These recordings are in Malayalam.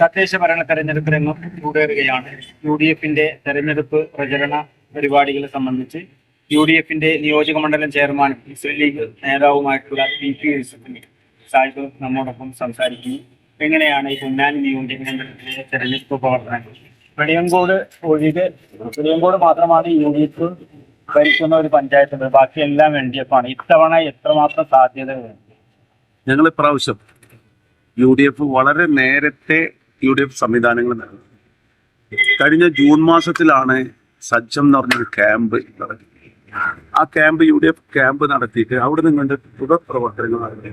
തദ്ദേശ ഭരണ തെരഞ്ഞെടുപ്പ് രംഗം ചൂടേറുകയാണ്. UDFന്റെ തെരഞ്ഞെടുപ്പ് പ്രചരണ പരിപാടികളെ സംബന്ധിച്ച് UDFന്റെ നിയോജക മണ്ഡലം ചെയർമാനും മുസ്ലിം ലീഗ് നേതാവുമായിട്ടുള്ള PP യൂസഫ് സാഹിബ് നമ്മോടൊപ്പം സംസാരിക്കുന്നു. എങ്ങനെയാണ് ഈ പൊന്നാനി നിയോജക മണ്ഡലത്തിലെ തെരഞ്ഞെടുപ്പ് പ്രവർത്തനങ്ങൾ? വെളിയങ്കോട് മാത്രമാണ് UDF ഭരിക്കുന്ന ഒരു പഞ്ചായത്ത്, ബാക്കിയെല്ലാം LDF ആണ്. ഇത്തവണ എത്രമാത്രം സാധ്യതകളുണ്ട്? ഞങ്ങൾ ഇപ്രാവശ്യം UDF വളരെ നേരത്തെ UDF സംവിധാനങ്ങൾ നടന്നു. കഴിഞ്ഞ ജൂൺ മാസത്തിലാണ് സജ്ജം എന്ന് പറഞ്ഞൊരു ക്യാമ്പ് നടത്തി. ആ ക്യാമ്പ് UDF ക്യാമ്പ് നടത്തിയിട്ട് അവിടെ നിങ്ങളുടെ തുടർ പ്രവർത്തനങ്ങൾ നടത്തി.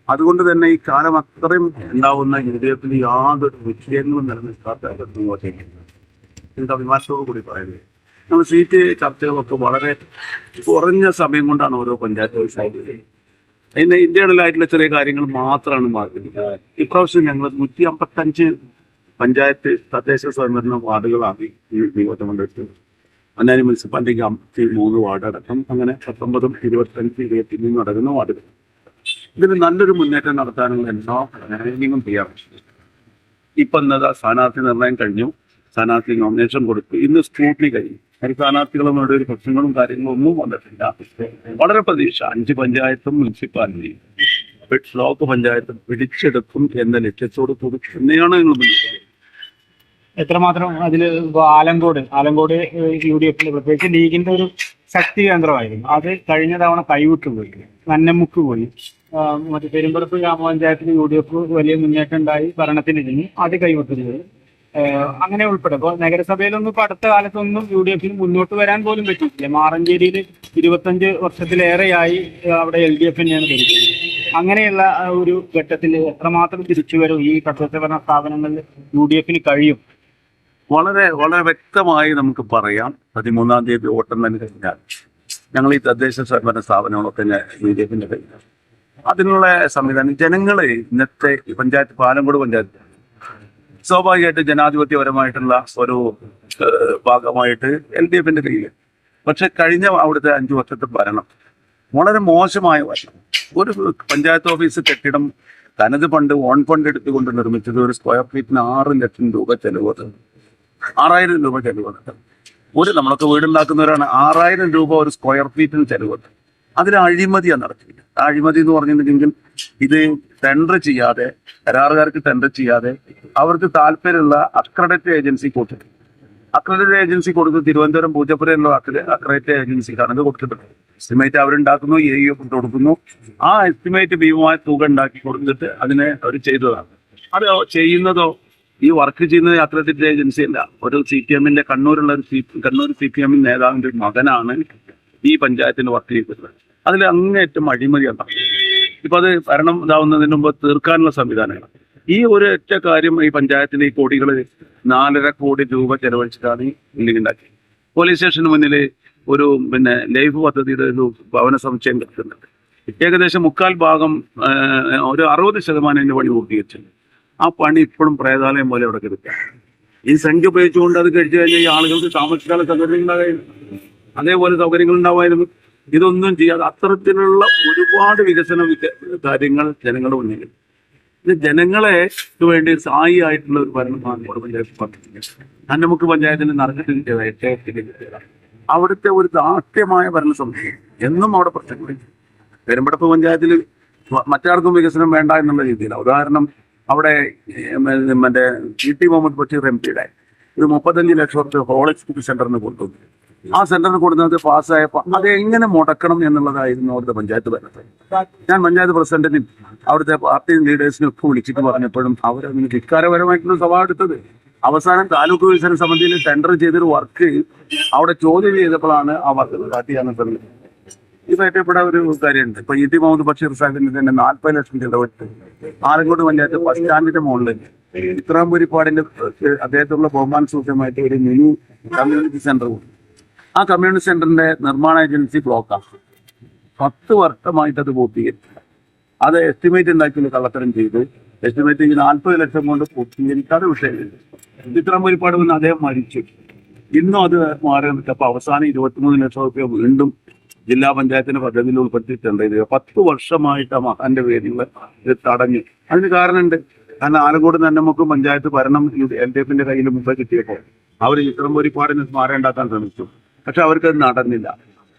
അതുകൊണ്ട് തന്നെ ഈ കാലം അത്രയും ഉണ്ടാവുന്ന UDFന് യാതൊരു വിഷയങ്ങളും നിലനിൽക്കാത്ത എനിക്ക് അഭിമാനത്തോടു കൂടി പറയുന്നത്. നമ്മൾ സീറ്റ് ചർച്ചകളൊക്കെ വളരെ കുറഞ്ഞ സമയം കൊണ്ടാണ് ഓരോ പഞ്ചായത്ത് സാധിച്ചത്. അതിന്റെ ഇന്റേണലായിട്ടുള്ള ചെറിയ കാര്യങ്ങൾ മാത്രമാണ് മാറ്റുന്നത്. ഇപ്രാവശ്യം ഞങ്ങൾ 155 പഞ്ചായത്ത് തദ്ദേശ സ്വയംഭരണ വാർഡുകളാണ് ഈ നിയോജകമണ്ഡലത്തിൽ. പൊന്നാനി മുനിസിപ്പാലിറ്റിക്ക് 53 വാർഡ് അടക്കം, അങ്ങനെ 19, 25, 23 അടങ്ങുന്ന വാർഡുകൾ. ഇതിന് നല്ലൊരു മുന്നേറ്റം നടത്താനുള്ള എല്ലാ പ്ലാനിങ്ങും ചെയ്യാൻ പറ്റും. ഇപ്പൊ എന്നതാ സ്ഥാനാർത്ഥി നിർണയം കഴിഞ്ഞു, സ്ഥാനാർത്ഥി നോമിനേഷൻ കൊടുത്തു, ഇന്ന് സ്ക്രൂട്ടിനി കഴിഞ്ഞു. സ്ഥാനാർത്ഥികളുടെ ഒരു പ്രശ്നങ്ങളും കാര്യങ്ങളും ഒന്നും വന്നിട്ടില്ല. വളരെ പ്രതീക്ഷ 5 പഞ്ചായത്തും മുനിസിപ്പാലിറ്റിയും ബ്ലോക്ക് പഞ്ചായത്തും പിടിച്ചെടുക്കും എന്ന ലക്ഷ്യത്തോട് കൂടി തന്നെയാണ് ഞങ്ങൾ മുന്നിൽ. എത്രമാത്രം അതിൽ ആലങ്കോട് UDFന്റെ പ്രത്യേകിച്ച് ലീഗിന്റെ ഒരു ശക്തി കേന്ദ്രമായിരുന്നു. അത് കഴിഞ്ഞ തവണ കൈവിട്ടു പോയി, നന്നമുക്ക് പോയി. മറ്റേ പെരുമ്പടപ്പ് ഗ്രാമപഞ്ചായത്തിൽ UDF വലിയ മുന്നേറ്റം ഉണ്ടായി, ഭരണത്തിലിരുന്നു, അത് കൈവിട്ടു പോയി. അങ്ങനെ ഉൾപ്പെടെ ഇപ്പോൾ നഗരസഭയിലൊന്നും ഇപ്പൊ അടുത്ത കാലത്തൊന്നും UDFന് മുന്നോട്ട് വരാൻ പോലും പറ്റിയിട്ടില്ല. മാറഞ്ചേരിയിൽ 25 വർഷത്തിലേറെയായി അവിടെ LDF തന്നെയാണ് ഭരിക്കുന്നത്. അങ്ങനെയുള്ള ഒരു ഘട്ടത്തിൽ എത്രമാത്രം തിരിച്ചു വരും ഈ തദ്ദേശ ഭരണ സ്ഥാപനങ്ങളിൽ UDFന് കഴിയും? വളരെ വളരെ വ്യക്തമായി നമുക്ക് പറയാം. 13-ാം തീയതി വോട്ടെണ്ണൽ കഴിഞ്ഞാൽ ഞങ്ങൾ ഈ തദ്ദേശ സ്വയംഭരണ സ്ഥാപനങ്ങളൊക്കെ UDFന്റെ കഴിഞ്ഞാൽ അതിനുള്ള സംവിധാനം ജനങ്ങളെ ഇന്നത്തെ പഞ്ചായത്ത് പാലങ്കോട് പഞ്ചായത്ത് സ്വാഭാവികമായിട്ട് ജനാധിപത്യപരമായിട്ടുള്ള ഒരു ഭാഗമായിട്ട് LDFന്റെ കയ്യിൽ. പക്ഷെ കഴിഞ്ഞ അവിടുത്തെ 5 വർഷത്തെ ഭരണം വളരെ മോശമായ വർഷം. ഒരു പഞ്ചായത്ത് ഓഫീസ് കെട്ടിടം തനത് ഫണ്ട്, ഓൺ ഫണ്ട് എടുത്തുകൊണ്ട് നിർമ്മിച്ചത് ഒരു സ്ക്വയർ ഫീറ്റിന് 6 ലക്ഷം രൂപ ചെലവ്, 6000 രൂപ ചെലവ്. നമ്മളൊക്കെ വീടുണ്ടാക്കുന്നവരാണ്. 6000 രൂപ ഒരു സ്ക്വയർ ഫീറ്റിന് ചെലവ്. അതിൽ അഴിമതിയാണ് നടത്തിയത്. അഴിമതി എന്ന് പറഞ്ഞിട്ടുണ്ടെങ്കിൽ ഇത് ടെൻഡർ ചെയ്യാതെ, കരാറുകാർക്ക് ടെൻഡർ ചെയ്യാതെ അവർക്ക് താല്പര്യമുള്ള അക്രഡിറ്റഡ് ഏജൻസി കൊടുത്തിട്ടുണ്ട്. അക്രഡിറ്റഡ് ഏജൻസി കൊടുത്ത് തിരുവനന്തപുരം പൂജപ്പുരയുള്ള അക്രഡിറ്റഡ് ഏജൻസിക്കാണ് ഇത് കൊടുത്തിട്ടുണ്ട്. എസ്റ്റിമേറ്റ് അവരുണ്ടാക്കുന്നു, AEO കൊടുക്കുന്നു. ആ എസ്റ്റിമേറ്റ് ഭീമമായ തുക ഉണ്ടാക്കി കൊടുത്തിട്ട് അതിനെ അവർ ചെയ്തതാണ്. അത് ചെയ്യുന്നതോ ഈ വർക്ക് ചെയ്യുന്നത് അക്രഡിറ്റഡ് ഏജൻസി അല്ല, ഒരു CPMന്റെ കണ്ണൂർ CPM നേതാവിന്റെ മകനാണ് ഈ പഞ്ചായത്തിന് വർക്ക് ചെയ്തിട്ടുള്ളത്. അതിൽ അങ്ങേയറ്റം അഴിമതിയാണ്. ഇപ്പൊ അത് ഭരണം ഇതാവുന്നതിന് മുമ്പ് തീർക്കാനുള്ള സംവിധാനങ്ങൾ. ഈ ഒരു ഒറ്റ കാര്യം ഈ പഞ്ചായത്തിന് ഈ കോടികൾ 4.5 കോടി രൂപ ചെലവഴിച്ചിട്ടാണ് ബിൽഡിംഗ് ഉണ്ടാക്കി. പോലീസ് സ്റ്റേഷന് മുന്നിൽ ഒരു ലൈഫ് പദ്ധതിയുടെ ഒരു ഭവന സമുച്ചയം കിട്ടുന്നുണ്ട്. ഏകദേശം 3/4 ഭാഗം, ഒരു 60% പണി പൂർത്തീകരിച്ചിട്ടുണ്ട്. ആ പണി ഇപ്പോഴും പ്രേതാലയം പോലെ അവിടെ കിടക്കുക. ഈ സംഖ്യ ഉപയോഗിച്ചുകൊണ്ട് അത് കഴിച്ചു കഴിഞ്ഞാൽ ഈ ആളുകൾക്ക് താമസിക്കാനുള്ള സൗകര്യങ്ങൾ ഉണ്ടാകായിരുന്നു, അതേപോലെ സൗകര്യങ്ങൾ ഉണ്ടാവായിരുന്നു. ഇതൊന്നും ചെയ്യാതെ അത്തരത്തിലുള്ള ഒരുപാട് വികസന കാര്യങ്ങൾ ജനങ്ങളുടെ മുന്നിൽ. ഇത് ജനങ്ങളെ വേണ്ടി സ്ഥായി ആയിട്ടുള്ള ഒരു ഭരണമാണ് പഞ്ചായത്ത്. നമുക്ക് പഞ്ചായത്തിന് നടന്നിട്ട് അവിടുത്തെ ഒരു ദാഷ്ട്യമായ ഭരണസമിതി എന്നും അവിടെ പ്രശ്നങ്ങൾ. പെരുമ്പടപ്പ് പഞ്ചായത്തിൽ മറ്റാർക്കും വികസനം വേണ്ട എന്നുള്ള രീതിയിലാണ്. ഉദാഹരണം, അവിടെ മറ്റേ PT മുഹമ്മദ് ബഷീർ MPയുടെ ഒരു 35 ലക്ഷം രൂപ ഹോളിസ്റ്റിക് സെന്ററിന് കൊണ്ടുവന്നു. ആ സെന്ററിന് കൊടുക്കുന്നത് പാസ്സായപ്പോൾ അത് എങ്ങനെ മുടക്കണം എന്നുള്ളതായിരുന്നു അവിടുത്തെ പഞ്ചായത്ത് ഭരണം. ഞാൻ പഞ്ചായത്ത് പ്രസിഡന്റിനും അവിടുത്തെ പാർട്ടി ലീഡേഴ്സിനും ഒക്കെ വിളിച്ചിട്ട് പറഞ്ഞപ്പോഴും അവരതിന് ധിക്കാരപരമായിട്ടുള്ള സ്വഭാവം എടുത്തത്. അവസാനം താലൂക്ക് വികസന സമിതിയിൽ ടെൻഡർ ചെയ്തൊരു വർക്ക് അവിടെ ചോദ്യം ചെയ്തപ്പോഴാണ് ആ വർക്ക് കാട്ടിയാന്ന് പറഞ്ഞത്. ഇതായിട്ട് ഇവിടെ ഒരു കാര്യമുണ്ട്. ഇപ്പൊ PT മുഹമ്മദ് ബഷീർ സാഹിബിന് തന്നെ 40 ലക്ഷം ചെലവിട്ട് ആലങ്കോട് പഞ്ചായത്ത് ബസ് സ്റ്റാൻഡിന്റെ മുകളിൽ ഇത്രാംപൂരിപ്പാടിന്റെ അദ്ദേഹത്തുള്ള ബഹുമാന സൂക്ഷ്യമായിട്ട് ഒരു മിനി കമ്മ്യൂണിറ്റി സെന്റർ ഉണ്ട്. ആ കമ്മ്യൂണിറ്റി സെന്ററിന്റെ നിർമ്മാണ ഏജൻസി ബ്ലോക്കാണ്. 10 വർഷമായിട്ട് അത് പൂർത്തീകരിച്ചു. അത് എസ്റ്റിമേറ്റ് ഉണ്ടാക്കി കള്ളത്തരം ചെയ്ത് എസ്റ്റിമേറ്റ് 40 ലക്ഷം കൊണ്ട് പൂർത്തീകരിക്കാതെ വിഷയമില്ല. ഇത്രാംപൂരിപ്പാട് വന്ന് അദ്ദേഹം മരിച്ചു. ഇന്നും അത് മാറി നിൽക്കപ്പോൾ അവസാനം 23 ലക്ഷം രൂപ വീണ്ടും ജില്ലാ പഞ്ചായത്തിന്റെ പദ്ധതിയിൽ ഉൾപ്പെടുത്തിയിട്ടുണ്ട്. 10 വർഷമായിട്ട് ആ മഹാന്റെ പേരിൽ ഇത് തടഞ്ഞു. അതിന് കാരണമുണ്ട്. കാരണം ആലങ്കോട് നന്നമുക്ക് പഞ്ചായത്ത് ഭരണം LDFന്റെ കയ്യിൽ മുമ്പ് കിട്ടിയപ്പോൾ അവർ ഇത്തരം ഒരുപാടിന് സ്മാരകം ഉണ്ടാക്കാൻ ശ്രമിച്ചു. പക്ഷെ അവർക്ക് അത് നടന്നില്ല.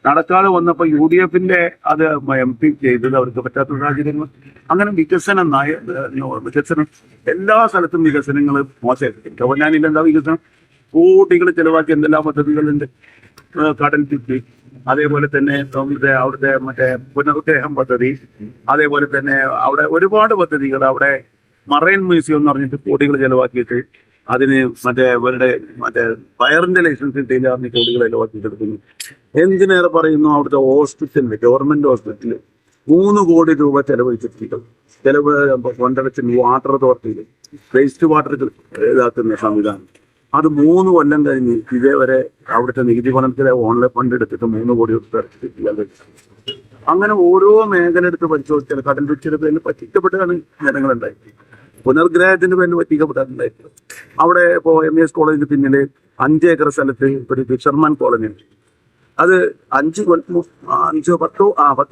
നടക്കാതെ വന്നപ്പോൾ UDFന്റെ അത് MP ചെയ്തത് അവർക്ക് പറ്റാത്ത സാഹചര്യങ്ങൾ. അങ്ങനെ വികസനം എല്ലാ സ്ഥലത്തും വികസനങ്ങൾ മോശമായിട്ട് പൊന്നാനിയിൽ എന്താ വികസനം? കോടികൾ ചെലവാക്കി എന്തെല്ലാം പദ്ധതികളുണ്ട്. കടൽ ചുറ്റി, അതേപോലെ തന്നെ അവിടുത്തെ മറ്റേ പുനർഗേഹം പദ്ധതി, അതേപോലെ തന്നെ അവിടെ ഒരുപാട് പദ്ധതികൾ. അവിടെ മറൈൻ മ്യൂസിയം എന്ന് പറഞ്ഞിട്ട് കോടികൾ ചെലവാക്കിയിട്ട് അതിന് മറ്റേ ഫയറിന്റെ ലൈസൻസ് കിട്ടിയില്ല പറഞ്ഞ് കോടികൾ ചെലവാക്കിയിട്ട് എടുക്കുന്നു. എന്തിനേറെ പറയുന്നു, അവിടുത്തെ ഹോസ്പിറ്റലില്, ഗവൺമെന്റ് ഹോസ്പിറ്റലില് 3 കോടി രൂപ ചെലവഴിച്ചിട്ട് കൊണ്ടടച്ച് വാട്ടർ അതോറിറ്റിയിൽ വേസ്റ്റ് വാട്ടർ ഇതാക്കുന്ന സംവിധാനം അത് 3 കൊല്ലം കഴിഞ്ഞ് ഇതേവരെ അവിടുത്തെ നികുതി പണത്തിലെ ഓൺലൈൻ ഫണ്ട് എടുത്തിട്ട് 3 കോടി രൂപ. അങ്ങനെ ഓരോ മേഖല എടുത്ത് പരിശോധിച്ചാൽ കടൽ രുചിയുടെ പേരിൽ പറ്റിക്കപ്പെട്ടാണ് ജനങ്ങളുണ്ടായി. പുനർഗ്രഹത്തിന്റെ പേരിൽ പറ്റിക്കപ്പെട്ടാറുണ്ടായിരുന്നു. അവിടെ ഇപ്പോൾ MES കോളേജിന് പിന്നില് 5 ഏക്കർ സ്ഥലത്ത് ഒരു ഫിഷർമാൻ കോളനി ഉണ്ട്. അത് 10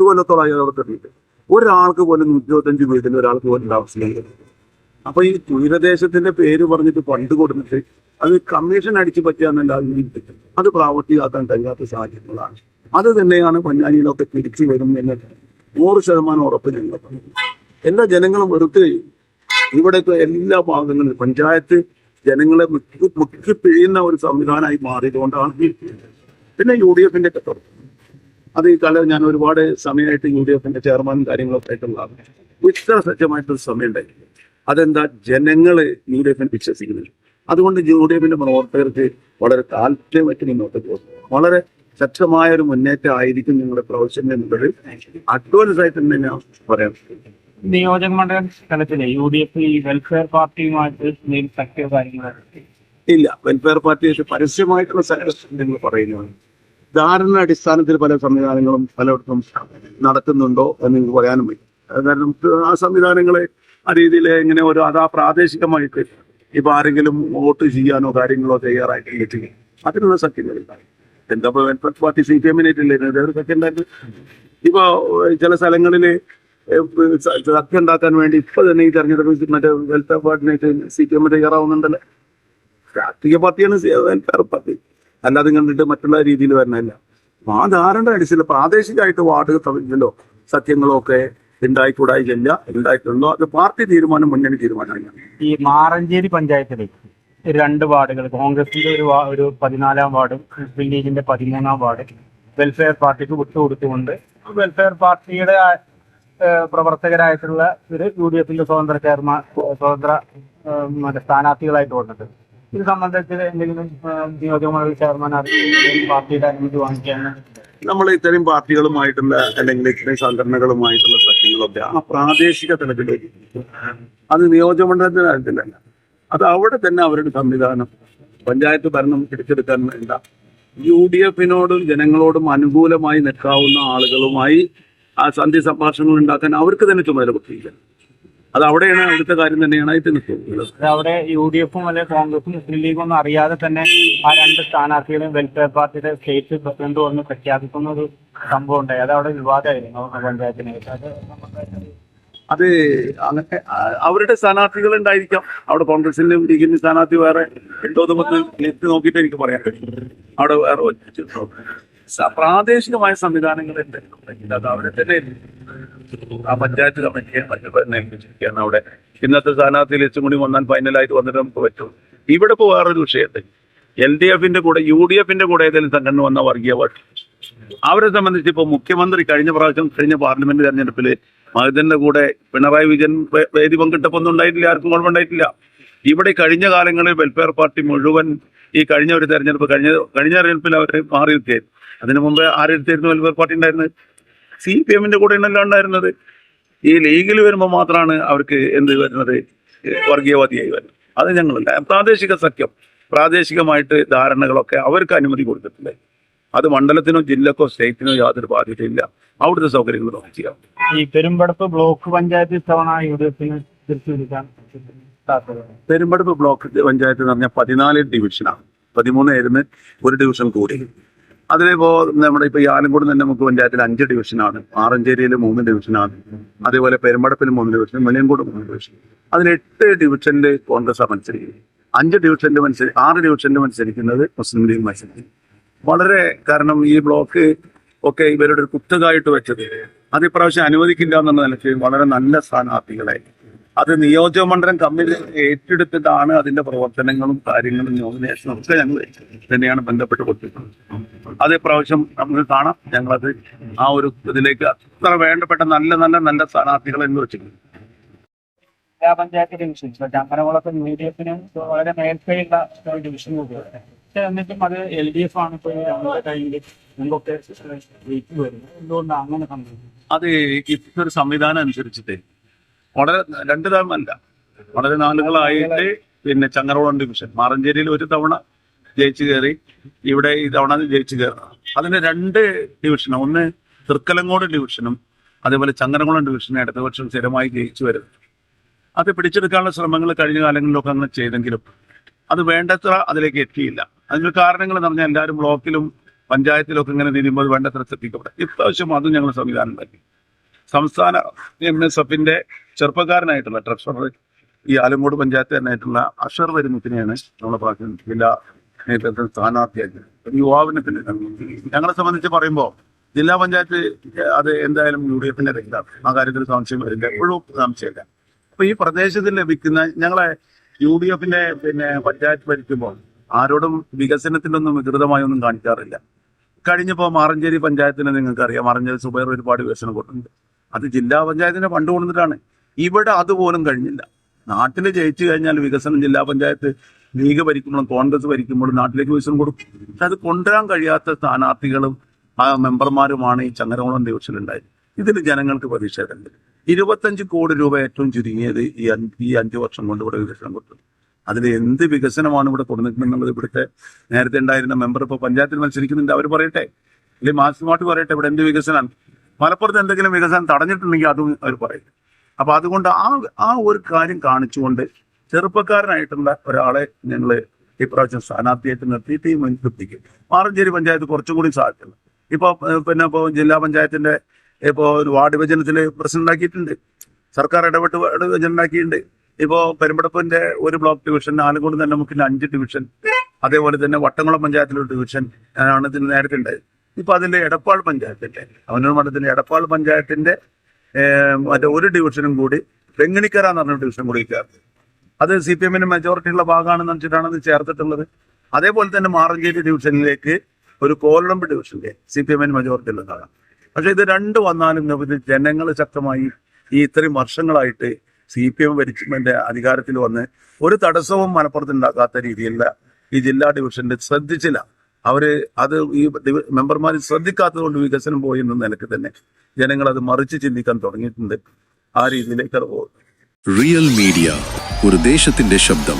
കൊല്ലത്തോളമായി അവർക്കിട്ട് ഒരാൾക്ക് പോലും 125 വീട്ടിൽ ഒരാൾക്ക് പോലും താമസിക്കാൻ. അപ്പൊ ഈ തീരദേശത്തിന്റെ പേര് പറഞ്ഞിട്ട് ഫണ്ട് കൊടുത്തിട്ട് അത് കമ്മീഷൻ അടിച്ചു പറ്റുകയെന്നല്ല, അത് പ്രാവർത്തികമാക്കാൻ കഴിയാത്ത സാഹചര്യങ്ങളാണ്. അത് തന്നെയാണ് പൊന്നാനിയിലൊക്കെ തിരിച്ചു വരും എന്ന് 100% ഉറപ്പ് ഞങ്ങൾ. എല്ലാ ജനങ്ങളും വെറുതെ ഇവിടെയൊക്കെ എല്ലാ ഭാഗങ്ങളിലും പഞ്ചായത്ത് ജനങ്ങളെ മുക്കി പിഴിയുന്ന ഒരു സംവിധാനമായി മാറിയതുകൊണ്ടാണ്. പിന്നെ UDFന്റെ കത്തോട് അത് ഈ കാലം ഞാൻ ഒരുപാട് സമയമായിട്ട് UDFന്റെ ചെയർമാനും കാര്യങ്ങളൊക്കെ ആയിട്ടുള്ളതാണ്. ഇത്ര സജ്ജമായിട്ടൊരു സമയം ഉണ്ടായി. അതെന്താ, ജനങ്ങള് UDFനെ വിശ്വസിക്കുന്നില്ല. അതുകൊണ്ട് UDFന്റെ പ്രവർത്തകർക്ക് വളരെ താല്പര്യമായിട്ട് മുന്നോട്ട് പോകും. വളരെ ശക്തമായ ഒരു മുന്നേറ്റം ആയിരിക്കും നിങ്ങളുടെ പ്രൊഫഷൻ എന്നുള്ളത് അഡ്വാൻസ് ആയിട്ട് തന്നെ ഞാൻ പറയാം. നിയോജക മണ്ഡലം തലത്തിലെ UDF ഈ വെൽഫെയർ പാർട്ടിയുമായിട്ട് സഖ്യ കാര്യങ്ങളൊക്കെ ഇല്ല. വെൽഫെയർ പാർട്ടി പരസ്യമായിട്ടുള്ള സഹകരണം നിങ്ങൾ പറയുന്നത് ധാരണ അടിസ്ഥാനത്തിൽ പല സംവിധാനങ്ങളും പലയിടത്തും നടത്തുന്നുണ്ടോ എന്ന് നിങ്ങൾക്ക് പറയാനും പറ്റും. കാരണം ആ സംവിധാനങ്ങളെ ആ രീതിയിൽ ഇങ്ങനെ ഒരു അതാ പ്രാദേശികമായിട്ട് ഇപ്പൊ ആരെങ്കിലും വോട്ട് ചെയ്യാനോ കാര്യങ്ങളോ തയ്യാറായിട്ട് അതിനുള്ള സഖ്യങ്ങളില്ല. എന്താ വെൽഫെയർ പാർട്ടി CPM-നായിട്ടില്ലേ ഒരു സഖ്യം ഉണ്ടായിരുന്നു. ഇപ്പൊ ചില സ്ഥലങ്ങളില് സഖ്യം ഉണ്ടാക്കാൻ വേണ്ടി ഇപ്പൊ തന്നെ ഈ തെരഞ്ഞെടുപ്പ് മറ്റേ വെൽഫെയർ പാർട്ടിനായിട്ട് CPM തയ്യാറാവുന്നുണ്ടല്ലോ. രാഷ്ട്രീയ പാർട്ടിയാണ് വെൽഫെയർ പാർട്ടി, അല്ലാതെ കണ്ടിട്ട് മറ്റുള്ള രീതിയിൽ വരണമല്ല. ആ ധാരണ അടിച്ചില്ല. പ്രാദേശികമായിട്ട് വാർഡ് തമ്മിലോ സഖ്യങ്ങളോ ഒക്കെ ഉണ്ടായിക്കൂടായില്ല, ഉണ്ടായിട്ടുണ്ടോ അത് പാർട്ടി തീരുമാനം, മുന്നണി തീരുമാനമാണ്. ഈ മാറഞ്ചേരി പഞ്ചായത്തില് 2 വാർഡുകൾ കോൺഗ്രസിന്റെ ഒരു 14-ാം വാർഡും മുസ്ലിം ലീഗിന്റെ 13-ാം വാർഡ് വെൽഫെയർ പാർട്ടിക്ക് വിട്ടുകൊടുത്തുകൊണ്ട് വെൽഫെയർ പാർട്ടിയുടെ പ്രവർത്തകരായിട്ടുള്ള ഒരു UDFന്റെ സ്വതന്ത്ര സ്ഥാനാർത്ഥികളായിട്ട് വന്നിട്ട് ഇത് സംബന്ധിച്ച് എന്തെങ്കിലും നിയോജകമണ്ഡല ചെയർമാൻ പാർട്ടിയുടെ അനുമതി വാങ്ങിക്കാൻ നമ്മൾ ഇത്തരം പാർട്ടികളുമായിട്ടുള്ള അല്ലെങ്കിൽ ഇത്തരം സംഘടനകളുമായിട്ടുള്ള സഖ്യങ്ങളൊക്കെ ആ പ്രാദേശിക തലത്തിലേക്ക്, അത് നിയോജകമണ്ഡലത്തിന്റെ തലത്തിലല്ല, അത് അവിടെ തന്നെ അവരുടെ സംവിധാനം പഞ്ചായത്ത് ഭരണം പിടിച്ചെടുക്കാൻ വേണ്ട UDFനോടും ജനങ്ങളോടും അനുകൂലമായി നിൽക്കാവുന്ന ആളുകളുമായി ആ സന്ധി സംഭാഷണങ്ങൾ ഉണ്ടാക്കാൻ അവർക്ക് തന്നെ ചുമതല കൊടുത്തിരിക്കുക. അത് അവിടെയാണ്, അവിടുത്തെ കാര്യം തന്നെയാണ് ആയിട്ട് നിൽക്കുന്നത്. അവിടെ UDFും അല്ലെങ്കിൽ കോൺഗ്രസും മുസ്ലിം ലീഗും ഒന്നും അറിയാതെ തന്നെ ആ 2 സ്ഥാനാർത്ഥികളും വെൽഫെയർ പാർട്ടിയുടെ സ്റ്റേറ്റ് പ്രസിഡന്റ് വന്ന് പ്രഖ്യാപിക്കുന്ന ഒരു സംഭവം ഉണ്ടായി. അത് അവിടെ വിവാദമായിരുന്നു പഞ്ചായത്തിന്. അത് അങ്ങനെ അവരുടെ സ്ഥാനാർത്ഥികൾ ഉണ്ടായിരിക്കാം. അവിടെ കോൺഗ്രസിന്റെ ലീഗിന്റെ സ്ഥാനാർത്ഥി വേറെ ഉണ്ടോ എന്ന് നോക്കിയിട്ട് എനിക്ക് പറയാൻ കഴിയും. അവിടെ വേറെ പ്രാദേശികമായ സംവിധാനങ്ങളുണ്ട്. അത് അവിടെ തന്നെ ആ പഞ്ചായത്ത് കമ്മിറ്റിയെ ഏൽപ്പിച്ചിരിക്കുകയാണ്. അവിടെ ഇന്നത്തെ സ്ഥാനാർത്ഥി ലിസ്റ്റും കൂടി വന്നാൽ ഫൈനലായിട്ട് വന്നിട്ട് നമുക്ക് പറ്റും. ഇവിടെ ഇപ്പോൾ വേറൊരു വിഷയത്തെ LDFന്റെ കൂടെ UDFന്റെ കൂടെ ഏതെങ്കിലും സംഘടന വന്ന വർഗീയവാദി അവരെ സംബന്ധിച്ച് ഇപ്പോൾ മുഖ്യമന്ത്രി കഴിഞ്ഞ പാർലമെന്റ് തെരഞ്ഞെടുപ്പിൽ മഹിതന്റെ കൂടെ പിണറായി വിജയൻ വേദി പങ്കിട്ടപ്പോൾ ഒന്നും ഉണ്ടായിട്ടില്ല, ആർക്കും കുഴപ്പമുണ്ടായിട്ടില്ല. ഇവിടെ കഴിഞ്ഞ കാലങ്ങളിൽ വെൽഫെയർ പാർട്ടി മുഴുവൻ ഈ കഴിഞ്ഞ ഒരു തെരഞ്ഞെടുപ്പ് കഴിഞ്ഞ തെരഞ്ഞെടുപ്പിൽ അവർ മാറി നിർത്തിയായിരുന്നു. അതിനു മുമ്പേ ആരെടുത്തായിരുന്നു വെൽഫെയർ പാർട്ടി ഉണ്ടായിരുന്നത്? CPM-ന്റെ കൂടെയാണല്ലോ ഉണ്ടായിരുന്നത്. ഈ ലീഗിൽ വരുമ്പോൾ മാത്രമാണ് അവർക്ക് എന്ത് വരുന്നത്, വർഗീയവാദിയായി വരുന്നത്. അത് ഞങ്ങളല്ല. പ്രാദേശിക സഖ്യം, പ്രാദേശികമായിട്ട് ധാരണകളൊക്കെ അവർക്ക് അനുമതി കൊടുത്തിട്ടില്ലേ. അത് മണ്ഡലത്തിനോ ജില്ലക്കോ സ്റ്റേറ്റിനോ യാതൊരു ബാധ്യതയില്ല. അവിടുത്തെ സൗകര്യങ്ങൾ നോക്കി ചെയ്യാം. ഈ പെരുമ്പടപ്പ് ബ്ലോക്ക് പഞ്ചായത്ത് ഇത്തവണ UDFന് തിരിച്ചുവിളിക്കാൻ പെരുമ്പടപ്പ് ബ്ലോക്ക് പഞ്ചായത്ത് എന്ന് പറഞ്ഞാൽ 14 ഡിവിഷനാണ്. 13 ആയിരുന്നു, ഒരു ഡിവിഷൻ കൂടി. അതിലിപ്പോ നമ്മുടെ ഇപ്പൊ ഈ ആലങ്കോട് തന്നെ നമുക്ക് പഞ്ചായത്തിൽ 5 ഡിവിഷനാണ്, ആറഞ്ചേരിയിൽ 3 ഡിവിഷനാണ്, അതേപോലെ പെരുമ്പടപ്പിൽ 3 ഡിവിഷൻ, വെളിയങ്കോട് 3 ഡിവിഷൻ. അതിൽ 8 ഡിവിഷനിൽ കോൺഗ്രസ് മത്സരിക്കുന്നത്, 6 ഡിവിഷനിൽ മത്സരിക്കുന്നത് മുസ്ലിം ലീഗ് മത്സരിക്കും. വളരെ കാരണം ഈ ബ്ലോക്ക് ഒക്കെ ഇവരുടെ ഒരു കുത്തകായിട്ട് വെച്ചത് അത് ഇപ്രാവശ്യം അനുവദിക്കില്ല എന്നുള്ള നിലയ്ക്ക് വളരെ നല്ല സ്ഥാനാർത്ഥികളെ അത് നിയോജക മണ്ഡലം കമ്മിറ്റി ഏറ്റെടുത്തിട്ടാണ് അതിന്റെ പ്രവർത്തനങ്ങളും കാര്യങ്ങളും നോമിനേഷനും ഒക്കെ ഞങ്ങൾ തന്നെയാണ് ബന്ധപ്പെട്ട് കൊടുത്തിട്ടുള്ളത്. അത് ഇപ്രാവശ്യം നമുക്ക് കാണാം. ഞങ്ങളത് ആ ഒരു ഇതിലേക്ക് അത്ര വേണ്ടപ്പെട്ട നല്ല സ്ഥാനാർത്ഥികളെ എന്ന് വെച്ചിട്ടുണ്ട്. ജില്ലാ പഞ്ചായത്ത് ഡിവിഷൻ ചങ്ങരകുളത്ത് UDF-ന് വളരെ മേൽക്കൈയുള്ള ഡിവിഷൻ കൂടിയാണ്. പക്ഷെ എന്നിട്ടും അത് LDF ആണ് ഇപ്പോൾ ടൈമിൽ മുമ്പൊക്കെ വരുന്നത്. എന്തുകൊണ്ടാണ് അങ്ങനെ സംഭവിക്കുന്നത്? അത് ഇപ്പോഴത്തെ ഒരു സംവിധാനം അനുസരിച്ചിട്ട് വളരെ 2 തവണ വളരെ നാളുകളായിട്ട് പിന്നെ ചങ്ങരകുളം ഡിവിഷൻ മാറഞ്ചേരിയിൽ ഒരു തവണ ജയിച്ചു കയറി, ഇവിടെ ഈ തവണ ജയിച്ചു കയറണം. അതിന് 2 ഡിവിഷനും, ഒന്ന് തൃക്കലങ്ങോട് ഡിവിഷനും അതേപോലെ ചങ്ങരകുളം ഡിവിഷനും ഇടത് വർഷം സ്ഥിരമായി ജയിച്ചു വരുന്നത്. അത് പിടിച്ചെടുക്കാനുള്ള ശ്രമങ്ങൾ കഴിഞ്ഞ കാലങ്ങളിലൊക്കെ അങ്ങനെ ചെയ്തെങ്കിലും അത് വേണ്ടത്ര അതിലേക്ക് എത്തിയില്ല. അതിന് കാരണങ്ങൾ എന്ന് പറഞ്ഞാൽ എല്ലാവരും ബ്ലോക്കിലും പഞ്ചായത്തിലൊക്കെ ഇങ്ങനെ തിരിയുമ്പോൾ വേണ്ടത്ര എത്തിക്കപ്പെടാം. ഇപ്രാവശ്യം അതും ഞങ്ങൾ സംവിധാനം നൽകി. സംസ്ഥാന MSF-ന്റെ ചെറുപ്പക്കാരനായിട്ടുള്ള ട്രഷറർ ഈ ആലങ്കോട് പഞ്ചായത്ത് തന്നെയായിട്ടുള്ള അഷർ വരുന്നതിനെയാണ് നമ്മളെ പ്രാവശ്യം ജില്ലാ നേതൃത്വം സ്ഥാനാർത്ഥിയാക്കി. യുവാവിനെ പിന്നെ ഞങ്ങളെ സംബന്ധിച്ച് പറയുമ്പോൾ ജില്ലാ പഞ്ചായത്ത് അത് എന്തായാലും UDF-ന്റെ രംഗത്താണ്. ആ കാര്യത്തിൽ സംശയം വരില്ല, എപ്പോഴും സംശയമില്ല. അപ്പൊ ഈ പ്രദേശത്തിൽ ലഭിക്കുന്ന ഞങ്ങളെ UDF-ന്റെ പിന്നെ പഞ്ചായത്ത് ഭരിക്കുമ്പോൾ ആരോടും വികസനത്തിലൊന്നും വികൃതമായി ഒന്നും കാണിക്കാറില്ല. കഴിഞ്ഞപ്പോൾ മാറഞ്ചേരി പഞ്ചായത്തിന് നിങ്ങൾക്കറിയാം, മാറഞ്ചേരി സുബൈർ ഒരുപാട് വികസനം കൊടുത്തിട്ടുണ്ട്. അത് ജില്ലാ പഞ്ചായത്തിനെ ഫണ്ട് കൊണ്ടിട്ടാണ്. ഇവിടെ അതുപോലും കഴിഞ്ഞില്ല. നാട്ടിൽ ജയിച്ചു കഴിഞ്ഞാൽ വികസനം ജില്ലാ പഞ്ചായത്ത് ലീഗ് ഭരിക്കുമ്പോഴും കോൺഗ്രസ് ഭരിക്കുമ്പോഴും നാട്ടിലേക്ക് വികസനം കൊടുക്കും. പക്ഷെ അത് കൊണ്ടുവരാൻ കഴിയാത്ത സ്ഥാനാർത്ഥികളും ആ മെമ്പർമാരുമാണ് ഈ ചങ്ങരകുളം ഡിവിഷനിലുണ്ടായത്. ഇതിൽ ജനങ്ങൾക്ക് പ്രതിഷേധമുണ്ട്. 25 കോടി രൂപ ഏറ്റവും ചുരുങ്ങിയത് ഈ 5 വർഷം കൊണ്ട് ഇവിടെ വികസനം കൊടുത്തു. അതിൽ എന്ത് വികസനമാണ് ഇവിടെ കൊടുത്തിട്ടുണ്ടെന്നുള്ളത് ഇവിടുത്തെ നേരത്തെ ഉണ്ടായിരുന്ന മെമ്പർ ഇപ്പോൾ പഞ്ചായത്തിൽ മത്സരിക്കുന്നുണ്ട്, അവർ പറയട്ടെ, അല്ലെങ്കിൽ മാക്സിമമായിട്ട് പറയട്ടെ ഇവിടെ എന്ത് വികസനമാണ്. മലപ്പുറത്ത് എന്തെങ്കിലും വികസനം തടഞ്ഞിട്ടുണ്ടെങ്കിൽ അതും അവർ പറയും. അപ്പൊ അതുകൊണ്ട് ആ ഒരു കാര്യം കാണിച്ചുകൊണ്ട് ചെറുപ്പക്കാരനായിട്ടുള്ള ഒരാളെ ഞങ്ങൾ ഇപ്രാവശ്യം സ്ഥാനാർത്ഥിയായിട്ട് നിർത്തിയിട്ട് ഈ മുൻപിടിക്കും. മാറഞ്ചേരി പഞ്ചായത്ത് കുറച്ചും കൂടി സാധ്യത. ഇപ്പോൾ ജില്ലാ പഞ്ചായത്തിന്റെ വാർഡ് വിഭജനത്തിൽ പ്രശ്നം ഉണ്ടാക്കിയിട്ടുണ്ട്, സർക്കാർ ഇടപെട്ട് വാർഡ് വിഭജനം ഉണ്ടാക്കിയിട്ടുണ്ട്. ഇപ്പോൾ പെരുമ്പടപ്പിന്റെ ഒരു ബ്ലോക്ക് ഡിവിഷൻ, ആലങ്കോട് തന്നെ നമുക്ക് 5 ഡിവിഷൻ, അതേപോലെ തന്നെ വട്ടംകുളം പഞ്ചായത്തിലൊരു ഡിവിഷൻ ആണ് ഇതിന് നേരത്തെ ഉണ്ടായത്. ഇപ്പൊ അതിന്റെ എടപ്പാൾ പഞ്ചായത്തിന്റെ അവനൂർ മണ്ഡലത്തിന്റെ എടപ്പാൾ പഞ്ചായത്തിന്റെ മറ്റേ ഒരു ഡിവിഷനും കൂടി വെങ്ങണിക്കര എന്ന് പറഞ്ഞ ഡിവിഷൻ കൂടി ചേർത്ത്, അത് CPM-ന് മെജോറിറ്റി ഉള്ള ഭാഗമാണെന്ന് വെച്ചിട്ടാണ് അത് ചേർത്തിട്ടുള്ളത്. അതേപോലെ തന്നെ മാറഞ്ചേരി ഡിവിഷനിലേക്ക് ഒരു കോലടമ്പ് ഡിവിഷനിലെ CPM-ന് മെജോറിറ്റി ഉള്ളതാണ്. പക്ഷെ ഇത് 2 വന്നാലും ജനങ്ങൾ ശക്തമായി ഈ ഇത്രയും വർഷങ്ങളായിട്ട് CPM ഭരിച്ചതിന്റെ അധികാരത്തിൽ വന്ന് ഒരു തടസ്സവും മലപ്പുറത്ത് ഉണ്ടാക്കാത്ത രീതിയിലുള്ള ഈ ജില്ലാ ഡിവിഷന്റെ ശ്രദ്ധിച്ചില്ല. അത് ഈ മെമ്പർമാർ ശ്രദ്ധിക്കാത്തത് കൊണ്ട് വികസനം പോയി എന്ന നിലയ്ക്ക് തന്നെ ജനങ്ങൾ അത് മറിച്ച് ചിന്തിക്കാൻ തുടങ്ങിയിട്ടുണ്ട്. ആ രീതിയിലേക്ക് അത് പോകും. റിയൽ മീഡിയ, ഒരു ദേശത്തിന്റെ ശബ്ദം.